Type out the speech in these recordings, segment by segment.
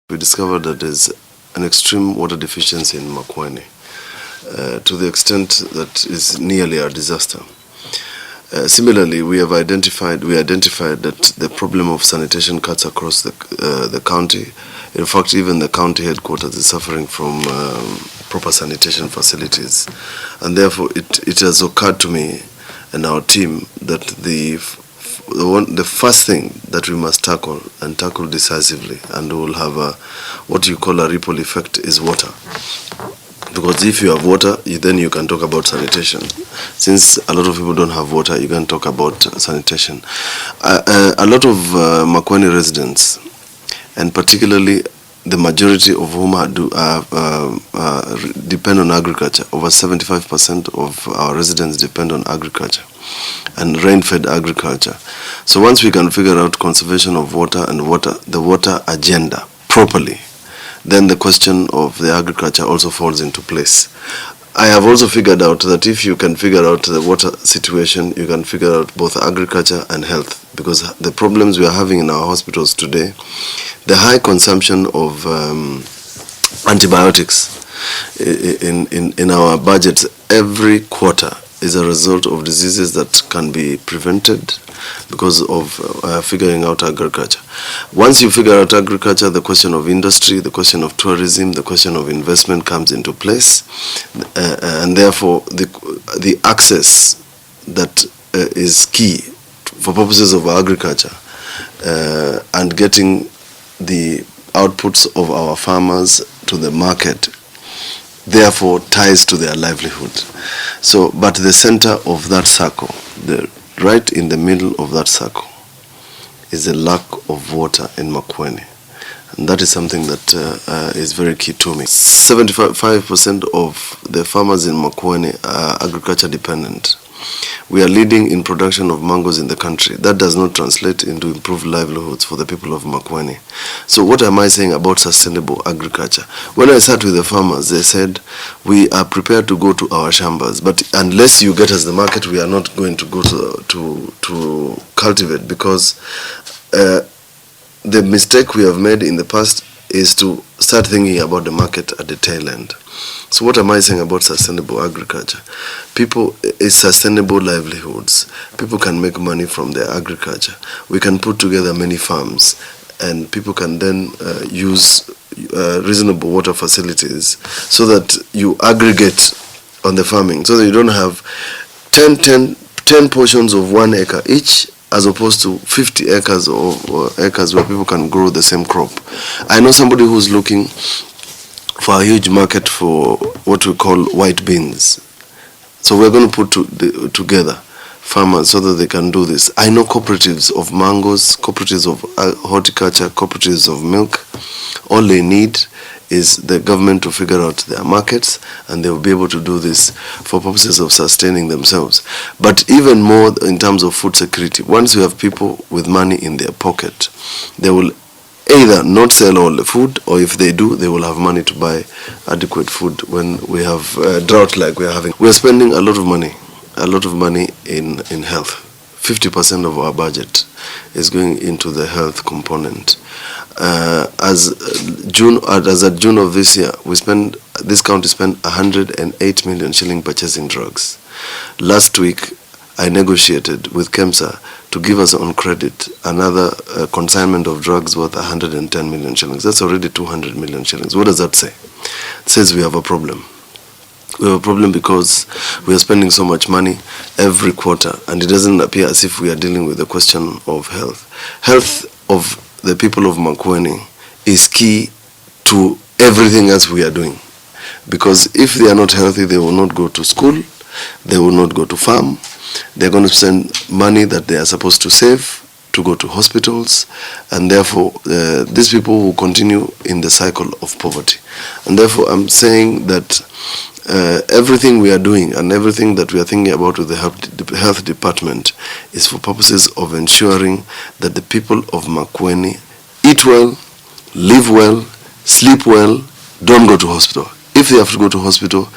we discovered that there's an extreme water deficiency in Makueni, to the extent that is nearly a disaster. Similarly, we identified that the problem of sanitation cuts across the county. In fact, even the county headquarters is suffering from proper sanitation facilities, and therefore it has occurred to me and our team that the first thing that we must tackle decisively, and will have what you call a ripple effect, is water. Because if you have water, then you can talk about sanitation. Since a lot of people don't have water, you can talk about sanitation. A lot of Makueni residents, and particularly the majority of whom depend on agriculture. Over 75% of our residents depend on agriculture and rain-fed agriculture. So once we can figure out conservation of water and the water agenda properly, then the question of the agriculture also falls into place. I have also figured out that if you can figure out the water situation, you can figure out both agriculture and health, because the problems we are having in our hospitals today, the high consumption of antibiotics in our budgets every quarter is a result of diseases that can be prevented because of figuring out agriculture. Once you figure out agriculture, the question of industry, the question of tourism, the question of investment comes into place, and therefore the access that is key for purposes of agriculture and getting the outputs of our farmers to the market, therefore ties to their livelihood. So, but the center of that circle, right in the middle of that circle, is a lack of water in Makueni. And that is something that is very key to me. 75% of the farmers in Makueni are agriculture dependent. We are leading in production of mangoes in the country. That does not translate into improved livelihoods for the people of Makueni. So what am I saying about sustainable agriculture? When I sat with the farmers, they said, we are prepared to go to our shambas, but unless you get us the market, we are not going to go to cultivate, because the mistake we have made in the past is to start thinking about the market at the tail end. So what am I saying about sustainable agriculture? It's sustainable livelihoods. People can make money from their agriculture. We can put together many farms, and people can then use reasonable water facilities, so that you aggregate on the farming, so that you don't have 10 portions of 1 acre each, as opposed to 50 acres or acres where people can grow the same crop. I know somebody who's looking for a huge market for what we call white beans. So we're going to put together farmers so that they can do this. I know cooperatives of mangoes, cooperatives of horticulture, cooperatives of milk. All they need is the government to figure out their markets, and they will be able to do this for purposes of sustaining themselves. But even more in terms of food security, once you have people with money in their pocket, they will either not sell all the food, or if they do, they will have money to buy adequate food when we have drought like we are having. We are spending a lot of money in health. 50% of our budget is going into the health component. As at June of this year, this county spent 108 million shilling purchasing drugs. Last week, I negotiated with KEMSA to give us on credit another consignment of drugs worth 110 million shillings. That's already 200 million shillings. What does that say? It says we have a problem. We have a problem because we are spending so much money every quarter, and it doesn't appear as if we are dealing with the question of health. Health of the people of Makueni is key to everything else we are doing. Because if they are not healthy, they will not go to school, they will not go to farm, they're going to spend money that they are supposed to save to go to hospitals, and therefore these people will continue in the cycle of poverty. And therefore I'm saying that everything we are doing and everything that we are thinking about with the health department is for purposes of ensuring that the people of Makueni eat well, live well, sleep well, don't go to hospital. If they have to go to hospital,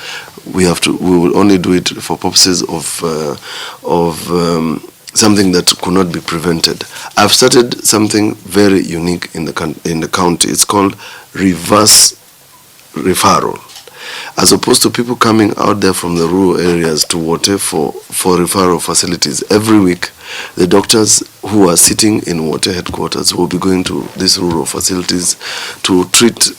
we will only do it for purposes of something that could not be prevented. I've started something very unique in the county. It's called reverse referral. As opposed to people coming out there from the rural areas to Wote for referral facilities, every week the doctors who are sitting in Wote headquarters will be going to these rural facilities to treat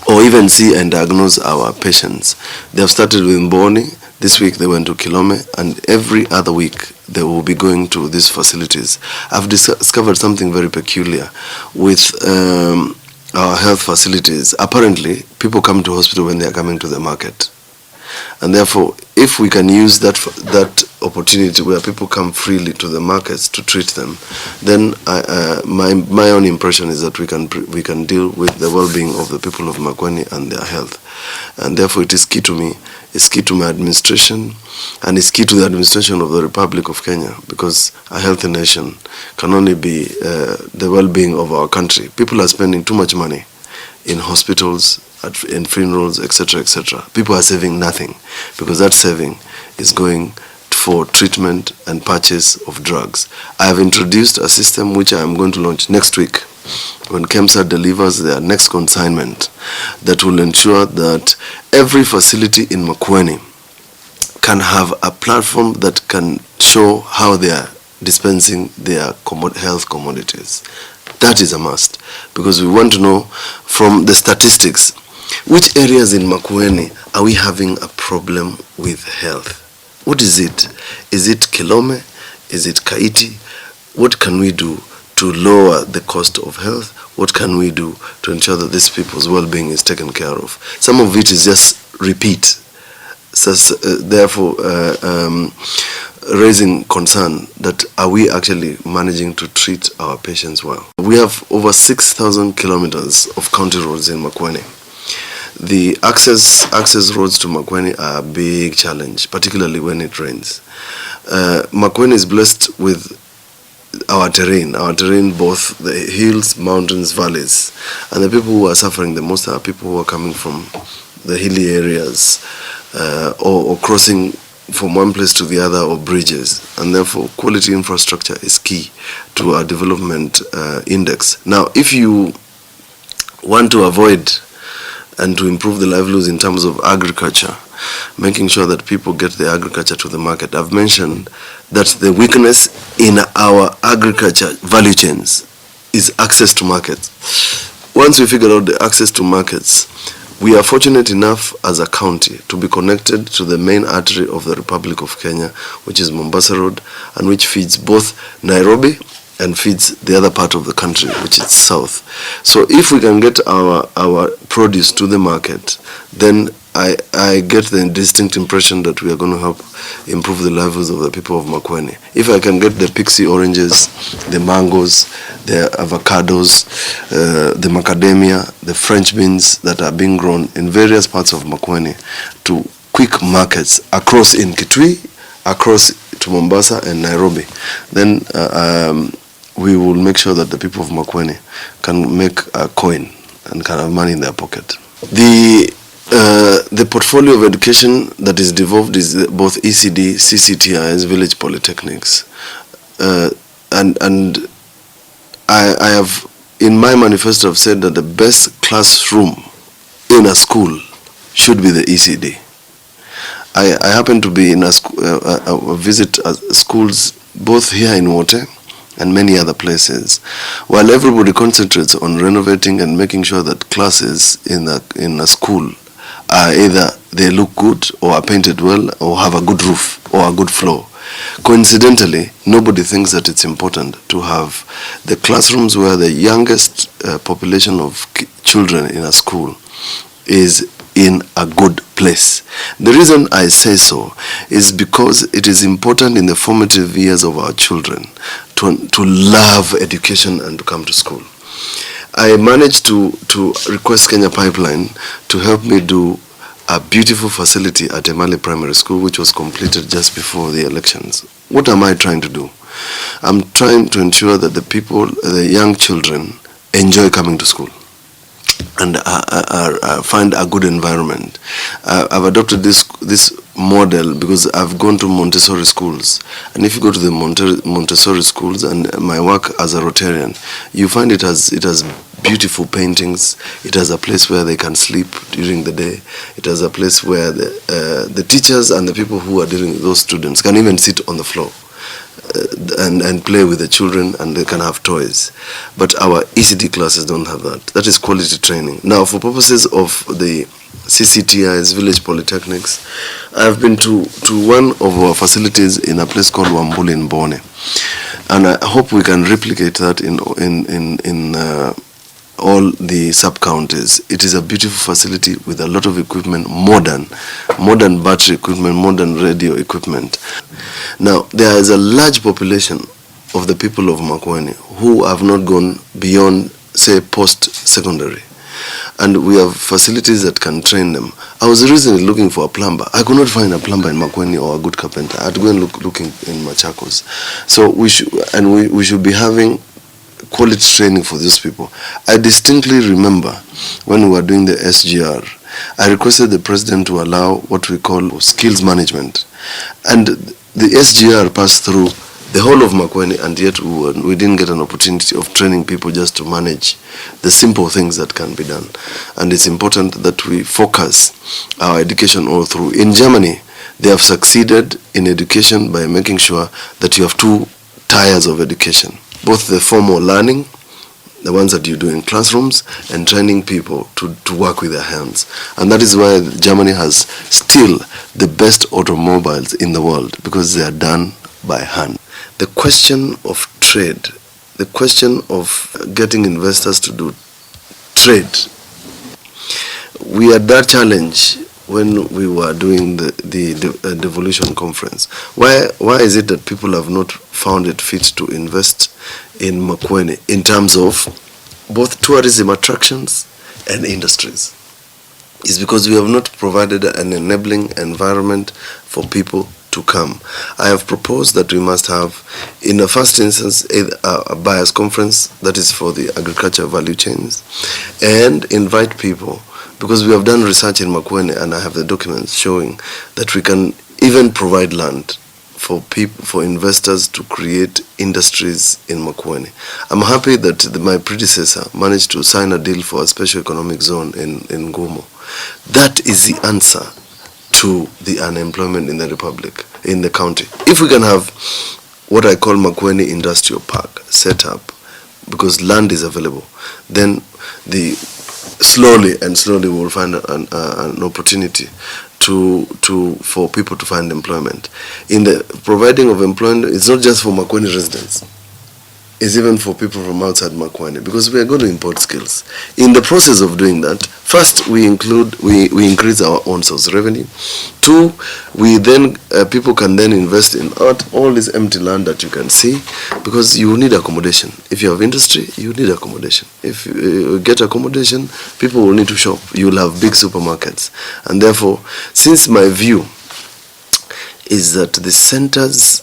or even see and diagnose our patients. They have started with Mboni. This week they went to Kilome, and every other week they will be going to these facilities. I've discovered something very peculiar with our health facilities. Apparently, people come to hospital when they are coming to the market. And therefore, if we can use that opportunity where people come freely to the markets to treat them, then my own impression is that we can deal with the well-being of the people of Makueni and their health. And therefore, it is key to me. It's key to my administration, and it's key to the administration of the Republic of Kenya, because a healthy nation can only be the well-being of our country. People are spending too much money in hospitals, in funerals, etc., etc. People are saving nothing, because that saving is going for treatment and purchase of drugs. I have introduced a system which I am going to launch next week when KEMSA delivers their next consignment, that will ensure that every facility in Makueni can have a platform that can show how they are dispensing their health commodities. That is a must, because we want to know from the statistics which areas in Makueni are we having a problem with health. What is it? Is it Kilome? Is it Kaiti? What can we do to lower the cost of health? What can we do to ensure that these people's well-being is taken care of? Some of it is just repeat. So, therefore, raising concern that are we actually managing to treat our patients well? We have over 6,000 kilometers of county roads in Makueni. The access roads to Makueni are a big challenge, particularly when it rains. Makueni is blessed with our terrain, both the hills, mountains, valleys. And the people who are suffering the most are people who are coming from the hilly areas or crossing from one place to the other, or bridges. And therefore, quality infrastructure is key to our development index. Now, if you want to avoid and to improve the livelihoods in terms of agriculture, making sure that people get the agriculture to the market. I've mentioned that the weakness in our agriculture value chains is access to markets. Once we figure out the access to markets, we are fortunate enough as a county to be connected to the main artery of the Republic of Kenya, which is Mombasa Road, and which feeds both Nairobi and feeds the other part of the country, which is south. So if we can get our produce to the market, then I get the distinct impression that we are going to help improve the livelihoods of the people of Makueni. If I can get the pixie oranges, the mangoes, the avocados, the macadamia, the French beans that are being grown in various parts of Makueni to quick markets across in Kitui, across to Mombasa and Nairobi, then we will make sure that the people of Makueni can make a coin and can have money in their pocket. The portfolio of education that is devolved is both ECD, CCTIs, village polytechnics, and I have in my manifesto I've said that the best classroom in a school should be the ECD. I happen to be in a visit schools both here in Wote and many other places. While everybody concentrates on renovating and making sure that classes in a school are either they look good or are painted well or have a good roof or a good floor, coincidentally, nobody thinks that it's important to have the classrooms where the youngest population of children in a school is in a good place. The reason I say so is because it is important in the formative years of our children to love education and to come to school. I managed to request Kenya Pipeline to help me do a beautiful facility at Emali Primary School, which was completed just before the elections. What am I trying to do? I'm trying to ensure that the young children, enjoy coming to school. and find a good environment. I've adopted this model because I've gone to Montessori schools, and if you go to the Montessori schools, and my work as a Rotarian, you find it has beautiful paintings. It has a place where they can sleep during the day. It has a place where the teachers and the people who are dealing with those students can even sit on the floor and play with the children, and they can have toys. But our ECD classes don't have that. That is quality training. Now, for purposes of the CCTIs, village polytechnics, I've been to one of our facilities in a place called Wambuli in Bone, and I hope we can replicate that in all the sub-counties. It is a beautiful facility with a lot of equipment, modern battery equipment, modern radio equipment. Now, there is a large population of the people of Makueni who have not gone beyond, say, post-secondary. And we have facilities that can train them. I was recently looking for a plumber. I could not find a plumber in Makueni or a good carpenter. I had to go and looking in Machakos. So we should be having quality training for those people. I distinctly remember when we were doing the SGR, I requested the president to allow what we call skills management. And the SGR passed through the whole of Makueni, and yet we didn't get an opportunity of training people just to manage the simple things that can be done. And it's important that we focus our education all through. In Germany, they have succeeded in education by making sure that you have 2 tiers of education. Both the formal learning, the ones that you do in classrooms, and training people to work with their hands. And that is why Germany has still the best automobiles in the world, because they are done by hand. The question of trade, the question of getting investors to do trade, we had that challenge when we were doing the devolution conference. Why is it that people have not found it fit to invest in Makueni in terms of both tourism attractions and industries? It's because we have not provided an enabling environment for people to come. I have proposed that we must have, in the first instance, a buyers conference that is for the agriculture value chains, and invite people, because we have done research in Makueni, and I have the documents showing that we can even provide land for people, for investors to create industries in Makueni. I'm happy that my predecessor managed to sign a deal for a special economic zone in Gumo. That is the answer to the unemployment in the Republic, in the county. If we can have what I call Makueni Industrial Park set up, because land is available, then slowly we'll find an opportunity for people to find employment. In the providing of employment, it's not just for Makueni residents. It's even for people from outside Makueni, because we are going to import skills. In the process of doing that, first we increase our own source revenue. 2, people can then invest in all this empty land that you can see, because you need accommodation. If you have industry, you need accommodation. If you get accommodation, people will need to shop. You will have big supermarkets. And therefore, since my view is that the centers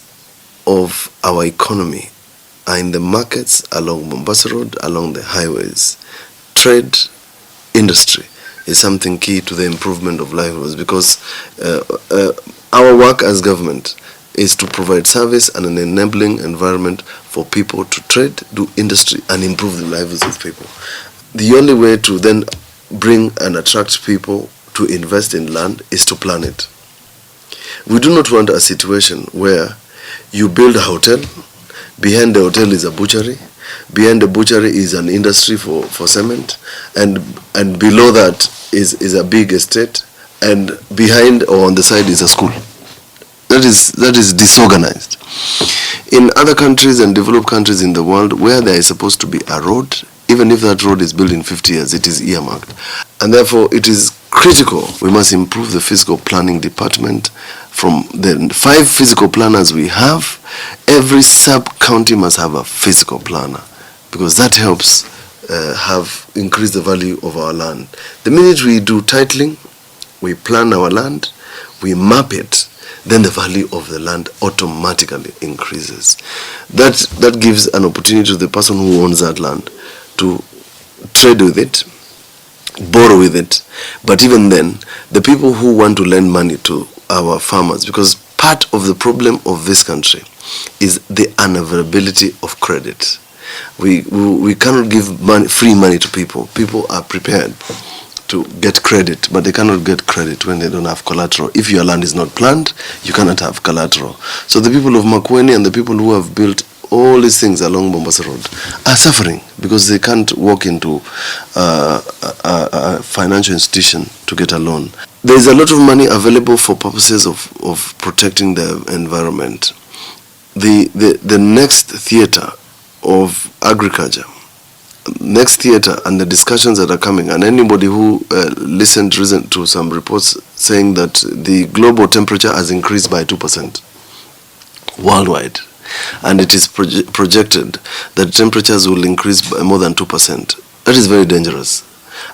of our economy are in the markets along Mombasa Road, along the highways, trade, industry is something key to the improvement of livelihoods, because our work as government is to provide service and an enabling environment for people to trade, do industry, and improve the livelihoods of people. The only way to then bring and attract people to invest in land is to plan it. We do not want a situation where you build a hotel, behind the hotel is a butchery, behind the butchery is an industry for cement, and below that is a big estate, and behind or on the side is a school. That is disorganized. In other countries and developed countries in the world, where there is supposed to be a road, even if that road is built in 50 years, it is earmarked. And therefore, it is critical. We must improve the physical planning department. From the 5 physical planners we have, every sub-county must have a physical planner, because that helps increase the value of our land. The minute we do titling, we plan our land, we map it, then the value of the land automatically increases. That gives an opportunity to the person who owns that land to trade with it, borrow with it. But even then, the people who want to lend money to our farmers, because part of the problem of this country is the unavailability of credit. We cannot give free money to people. People are prepared to get credit, but they cannot get credit when they don't have collateral. If your land is not planned, you cannot have collateral. So the people of Makueni and the people who have built all these things along Mombasa Road are suffering because they can't walk into a financial institution to get a loan. There is a lot of money available for purposes of protecting the environment. The next theater of agriculture, next theater, and the discussions that are coming, and anybody who listened to some reports saying that the global temperature has increased by 2% worldwide, and it is projected that temperatures will increase by more than 2%. That is very dangerous.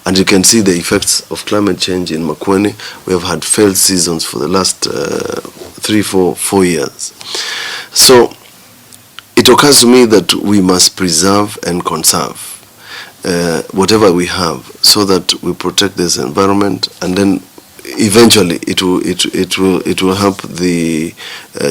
And you can see the effects of climate change in Makueni. We have had failed seasons for the last 4 years. So it occurs to me that we must preserve and conserve whatever we have so that we protect this environment, and then eventually it will help the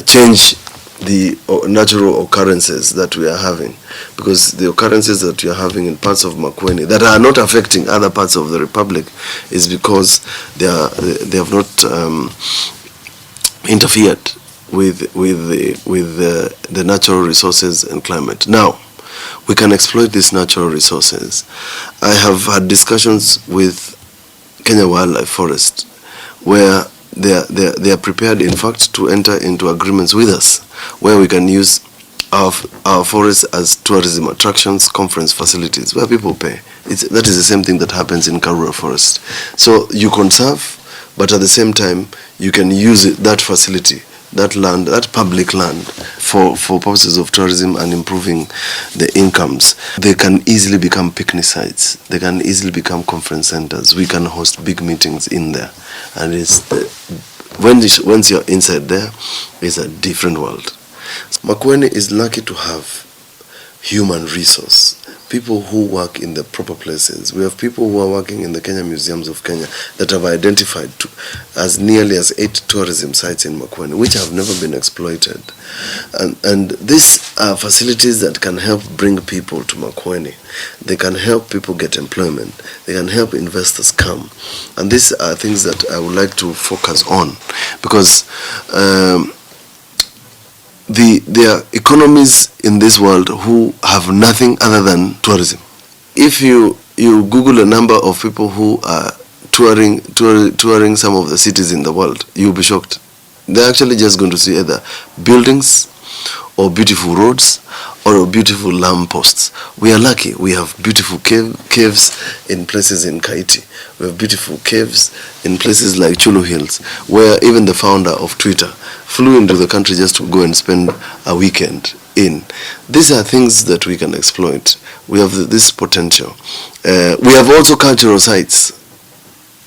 change the natural occurrences that we are having, because the occurrences that we are having in parts of Makueni that are not affecting other parts of the Republic is because they have not interfered with the natural resources and climate. Now, we can exploit these natural resources. I have had discussions with Kenya Wildlife Forest where they are prepared, in fact, to enter into agreements with us where we can use our forests as tourism attractions, conference facilities, where people pay. That is the same thing that happens in Karura Forest. So you conserve, but at the same time, you can use that facility, that land, that public land, for purposes of tourism and improving the incomes. They can easily become picnic sites. They can easily become conference centers. We can host big meetings in there. And once you're inside there, it's a different world. Makueni is lucky to have human resource, people who work in the proper places. We have people who are working in the Kenya Museums of Kenya that have identified as nearly as 8 tourism sites in Makueni, which have never been exploited. And these are facilities that can help bring people to Makueni. They can help people get employment. They can help investors come. And these are things that I would like to focus on, because there are economies in this world who have nothing other than tourism. If you Google a number of people who are touring some of the cities in the world, you'll be shocked. They're actually just going to see either buildings or beautiful roads or beautiful lampposts. We are lucky. We have beautiful caves in places in Kaiti. We have beautiful caves in places like Chulu Hills, where even the founder of Twitter flew into the country just to go and spend a weekend in. These are things that we can exploit. We have this potential. We have also cultural sites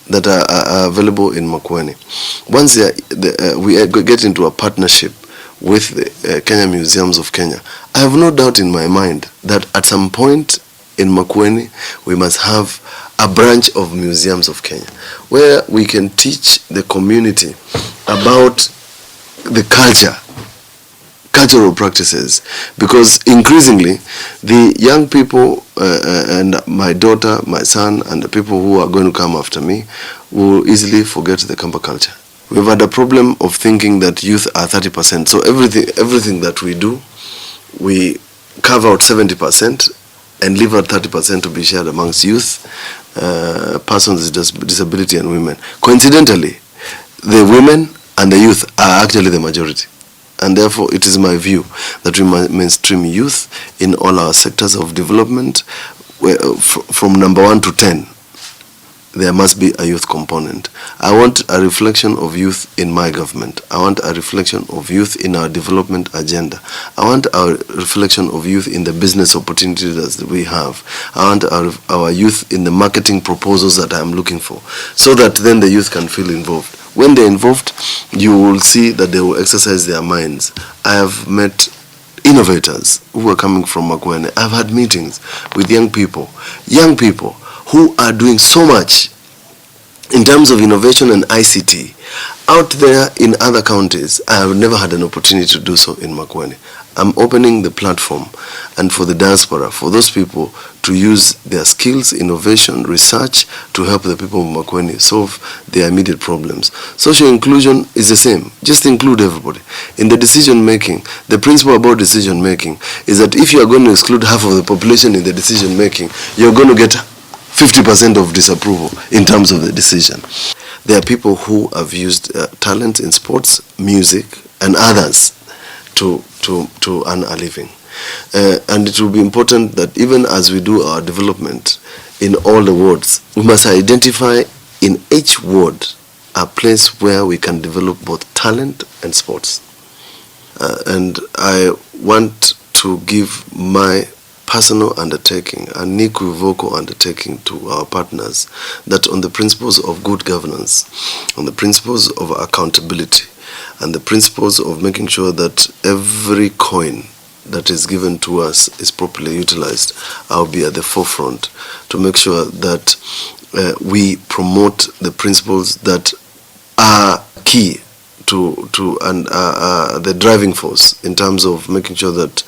that are available in Makueni. Once we get into a partnership with the Kenya Museums of Kenya, I have no doubt in my mind that at some point in Makueni we must have a branch of Museums of Kenya where we can teach the community about the cultural practices, because increasingly the young people and my daughter, my son, and the people who are going to come after me will easily forget the Kamba culture. We've had a problem of thinking that youth are 30%. So everything that we do, we carve out 70% and leave out 30% to be shared amongst youth, persons with disability, and women. Coincidentally, the women and the youth are actually the majority. And therefore, it is my view that we mainstream youth in all our sectors of development. From number 1 to 10, there must be a youth component. I want a reflection of youth in my government. I want a reflection of youth in our development agenda. I want a reflection of youth in the business opportunities that we have. I want our youth in the marketing proposals that I'm looking for, so that then the youth can feel involved. When they're involved, you will see that they will exercise their minds. I have met innovators who are coming from Makueni. I've had meetings with young people who are doing so much in terms of innovation and ICT out there in other counties. I have never had an opportunity to do so in Makueni. I'm opening the platform and for the diaspora, for those people to use their skills, innovation, research to help the people of Makueni solve their immediate problems. Social inclusion is the same. Just include everybody. In the decision making, the principle about decision making is that if you are going to exclude half of the population in the decision making, you're going to get 50% of disapproval in terms of the decision. There are people who have used talent in sports, music, and others to earn a living. And it will be important that even as we do our development in all the wards, we must identify in each ward a place where we can develop both talent and sports. And I want to give my personal undertaking, an unequivocal undertaking to our partners, that on the principles of good governance, on the principles of accountability, and the principles of making sure that every coin that is given to us is properly utilized, I'll be at the forefront to make sure that we promote the principles that are key to the driving force in terms of making sure that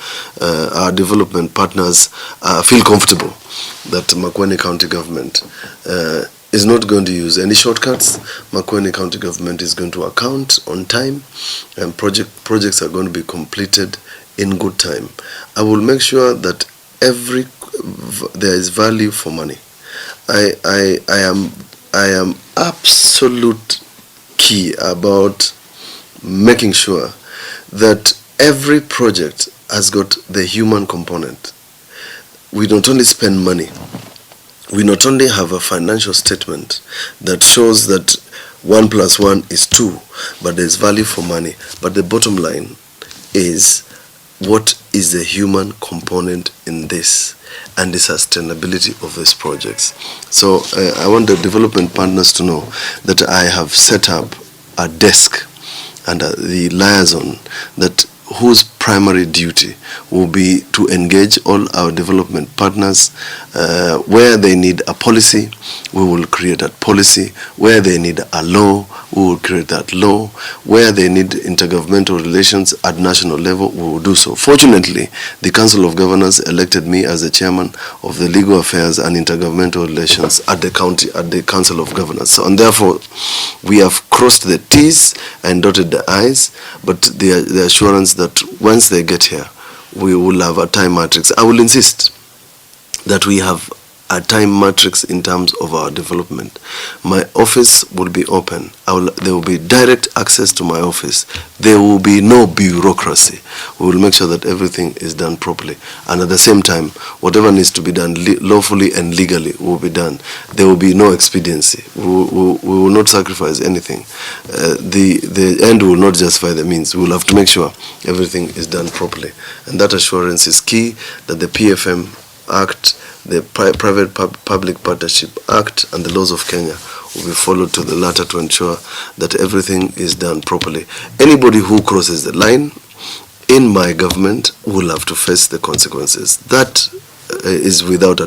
our development partners feel comfortable that Makueni County Government is not going to use any shortcuts. Makueni County Government is going to account on time, and projects are going to be completed in good time. I will make sure that there is value for money. I am absolute key about making sure that every project has got the human component. We not only spend money, we not only have a financial statement that shows that 1 + 1 is 2, but there's value for money. But the bottom line is, what is the human component in this and the sustainability of these projects? So I want the development partners to know that I have set up a desk and the liaison that whose primary duty will be to engage all our development partners. Where they need a policy, we will create that policy. Where they need a law, we will create that law. Where they need intergovernmental relations at national level, we will do so. Fortunately, the Council of Governors elected me as the chairman of the Legal Affairs and Intergovernmental Relations at the Council of Governors. So, and therefore, we have crossed the T's and dotted the I's, but the assurance that once they get here, we will have a time matrix. I will insist that we have a time matrix in terms of our development. My office will be open. There will be direct access to my office. There will be no bureaucracy. We will make sure that everything is done properly. And at the same time, whatever needs to be done lawfully and legally will be done. There will be no expediency. We will not sacrifice anything. The end will not justify the means. We will have to make sure everything is done properly. And that assurance is key, that the PFM Act, the Private-Public Partnership Act, and the laws of Kenya will be followed to the latter to ensure that everything is done properly. Anybody who crosses the line in my government will have to face the consequences. That is without a